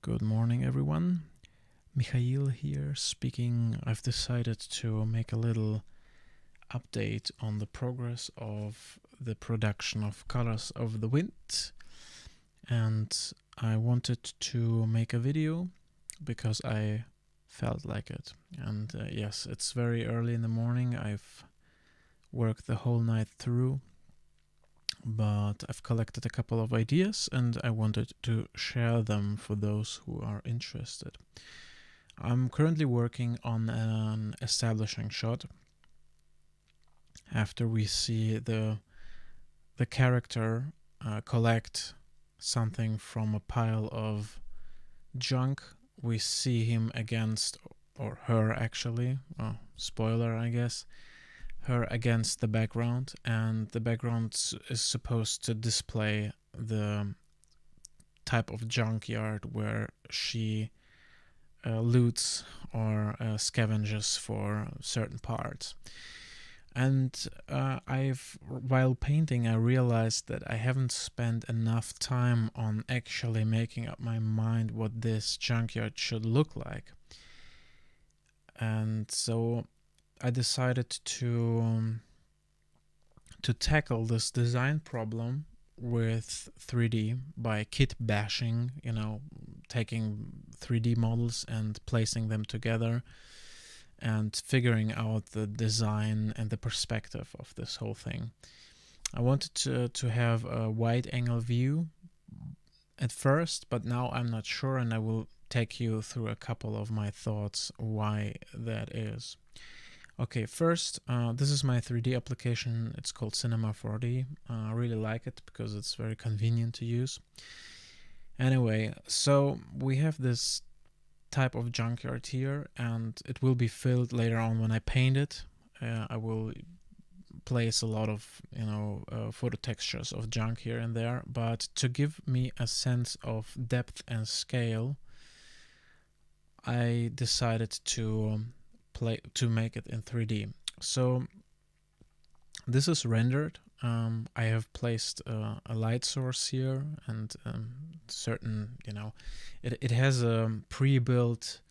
Good morning, everyone. Mikhail here speaking. I've decided to make a little update on the progress of the production of Colors of the Wind, and I wanted to make a video because I felt like it. And yes, it's very early in the morning. I've worked the whole night through, but I've collected a couple of ideas and I wanted to share them for those who are interested. I'm currently working on an establishing shot. After we see the character collect something from a pile of junk, we see him against, or her actually, spoiler I guess, her against the background, and the background is supposed to display the type of junkyard where she loots or scavenges for certain parts. And while painting, I realized that I haven't spent enough time on actually making up my mind what this junkyard should look like. And so I decided to tackle this design problem with 3D by Kitbbashing, taking 3D models and placing them together and figuring out the design and the perspective of this whole thing. I wanted to have a wide angle view at first, but now I'm not sure, and I will take you through a couple of my thoughts why that is. Okay, first, this is my 3D application. It's called Cinema 4D. I really like it because it's very convenient to use. Anyway, so we have this type of junkyard here, and it will be filled later on when I paint it. I will place a lot of photo textures of junk here and there, but to give me a sense of depth and scale, I decided to make it in 3D. So this is rendered. I have placed a light source here, and certain, it has a pre-built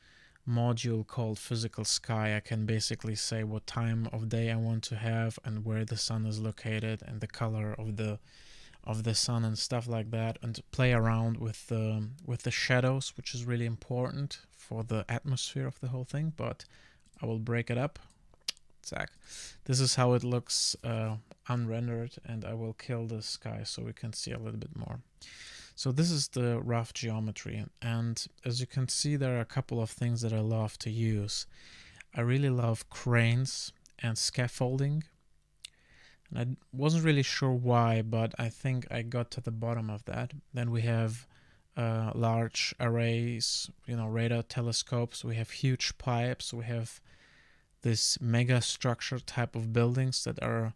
module called physical sky. I can basically say what time of day I want to have and where the sun is located and the color of the sun and stuff like that, and play around with the shadows, which is really important for the atmosphere of the whole thing. But I will break it up. Zack. This is how it looks unrendered, and I will kill the sky so we can see a little bit more. So this is the rough geometry, and as you can see, there are a couple of things that I love to use. I really love cranes and scaffolding, and I wasn't really sure why, but I think I got to the bottom of that. Then we have large arrays, radar telescopes. We have huge pipes. We have this mega structure type of buildings that are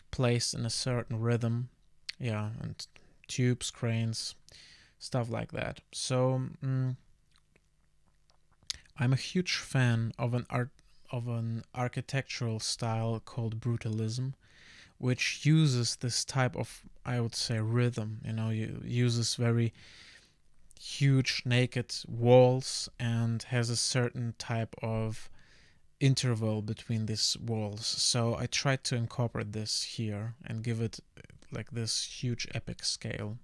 placed in a certain rhythm, and tubes, cranes, stuff like that. So I'm a huge fan of an architectural style called brutalism, which uses this type of, I would say, rhythm. Uses very huge naked walls and has a certain type of interval between these walls. So I tried to incorporate this here and give it like this huge epic scale.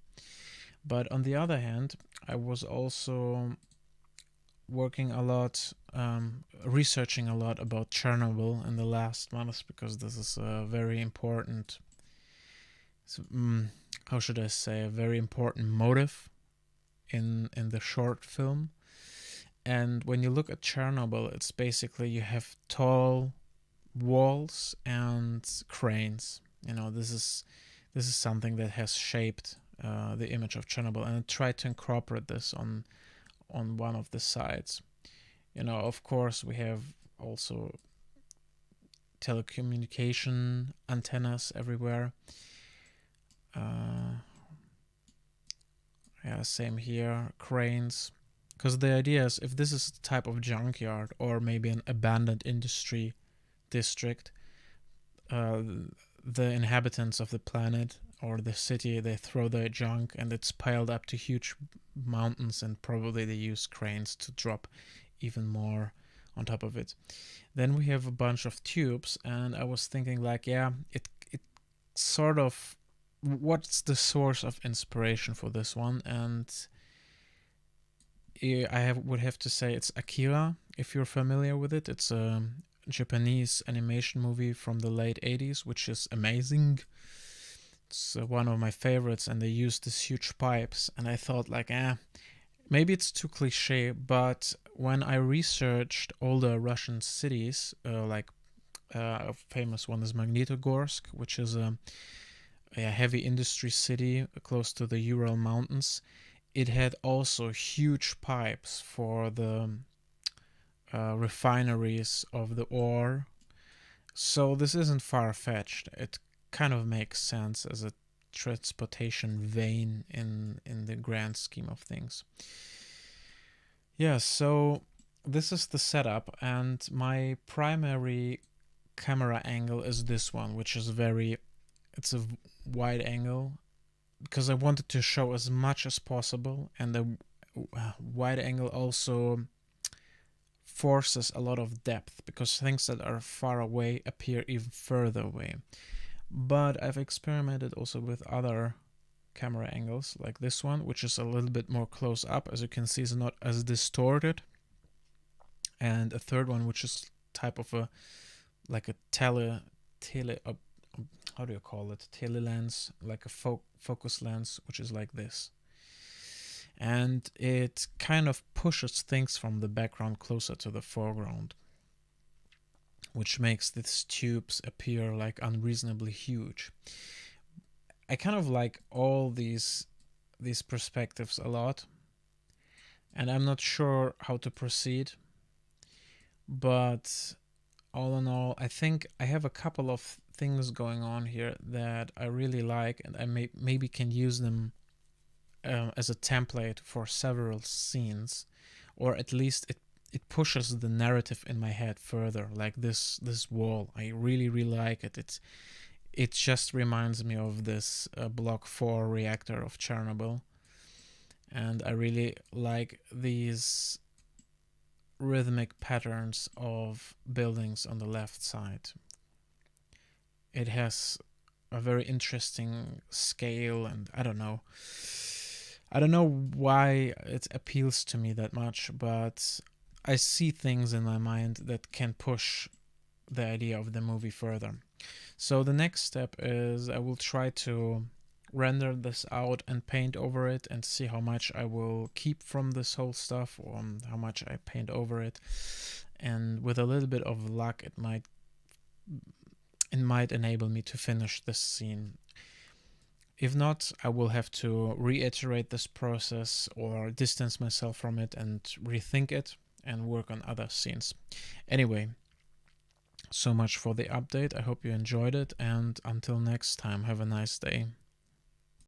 But on the other hand, I was also working a lot, researching a lot about Chernobyl in the last months, because this is a very important, how should I say, a very important motive in the short film. And when you look at Chernobyl, it's basically you have tall walls and cranes. This is something that has shaped the image of Chernobyl, and I tried to incorporate this on one of the sides. Of course, we have also telecommunication antennas everywhere. Same here, cranes. Because the idea is, if this is the type of junkyard or maybe an abandoned industry district, the inhabitants of the planet or the city, they throw their junk and it's piled up to huge mountains, and probably they use cranes to drop even more on top of it. Then we have a bunch of tubes, and I was thinking like, yeah, it sort of, what's the source of inspiration for this one? And would have to say it's Akira, if you're familiar with it. It's a Japanese animation movie from the late 80s, which is amazing. It's one of my favorites, and they use these huge pipes, and I thought like, maybe it's too cliche, but when I researched all the Russian cities, a famous one is Magnitogorsk, which is a heavy industry city close to the Ural Mountains. It had also huge pipes for the refineries of the ore. So this isn't far-fetched. It kind of makes sense as a transportation vein in the grand scheme of things. Yeah, so this is the setup, and my primary camera angle is this one, which is it's a wide angle, because I wanted to show as much as possible, and the wide angle also forces a lot of depth, because things that are far away appear even further away. But I've experimented also with other camera angles, like this one, which is a little bit more close up. As you can see, is not as distorted. And a third one, which is type of a how do you call it? Tele lens, like a focus lens, which is like this. And it kind of pushes things from the background closer to the foreground, which makes these tubes appear like unreasonably huge. I kind of like all these perspectives a lot, and I'm not sure how to proceed, but all in all, I think I have a couple of things going on here that I really like, and I maybe can use them as a template for several scenes, or at least it pushes the narrative in my head further. Like this wall, I really like it. It just reminds me of this Block 4 reactor of Chernobyl, and I really like these rhythmic patterns of buildings on the left side. It has a very interesting scale, and I don't know why it appeals to me that much, but I see things in my mind that can push the idea of the movie further. So the next step is I will try to render this out and paint over it, and see how much I will keep from this whole stuff, or how much I paint over it. And with a little bit of luck, it might enable me to finish this scene. If not, I will have to reiterate this process or distance myself from it and rethink it and work on other scenes. Anyway, so much for the update. I hope you enjoyed it, and until next time, have a nice day.